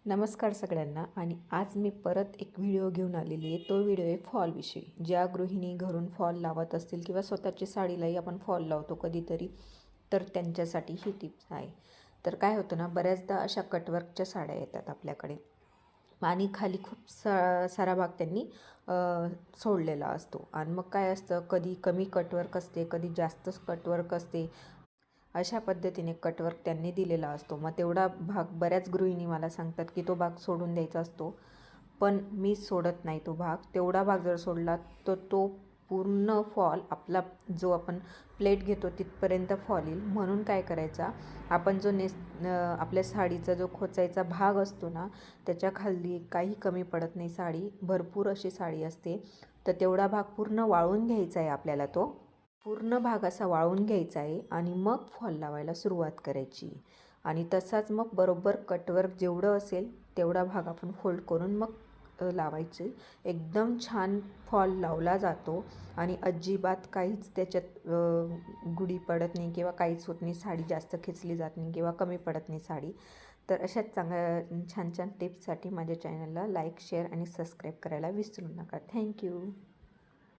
नमस्कार सगळ्यांना. आणि आज मी परत एक व्हिडिओ घेऊन आलेली आहे. तो व्हिडिओ आहे फॉलविषयी. ज्या गृहिणी घरून फॉल लावत असतील किंवा स्वतःची साडीलाही आपण फॉल लावतो कधीतरी, तर त्यांच्यासाठी ही टिप्स आहे. तर काय होतं ना, बऱ्याचदा अशा कटवर्कच्या साड्या येतात आपल्याकडे आणि खाली खूप सारा भाग त्यांनी सोडलेला असतो. आणि मग काय असतं, कधी कमी कटवर्क असते, कधी जास्तच कटवर्क असते. अशा पद्धतीने कटवर्क त्यांनी दिलेला असतो. मग तेवढा भाग बऱ्याच गृहिणी मला सांगतात की तो भाग सोडून द्यायचा असतो, पण मी सोडत नाही तो भाग. तेवढा भाग जर सोडला तर तो पूर्ण फॉल आपला जो आपण प्लेट घेतो तिथपर्यंत फॉल येईल. म्हणून काय करायचा, आपण जो आपल्या साडीचा जो खोचायचा भाग असतो ना, त्याच्या खाली काही कमी पडत नाही. साडी भरपूर अशी साडी असते, तर तेवढा भाग पूर्ण वाळवून घ्यायचा आहे आपल्याला. तो पूर्ण भाग असा वाळवून घ्यायचा आहे आणि मग फॉल लावायला सुरुवात करायची. आणि तसाच मग बरोबर कटवर्क जेवढं असेल तेवढा भाग आपण फोल्ड करून मग लावायचे. एकदम छान फॉल लावला जातो आणि अजिबात काहीच त्याच्यात गुढी पडत नाही किंवा काहीच होत नाही. साडी जास्त खेचली जात नाही किंवा कमी पडत नाही साडी. तर अशाच चांगल्या छान छान टिप्ससाठी माझ्या चॅनलला लाईक, शेअर आणि सबस्क्राईब करायला विसरू नका. थँक्यू.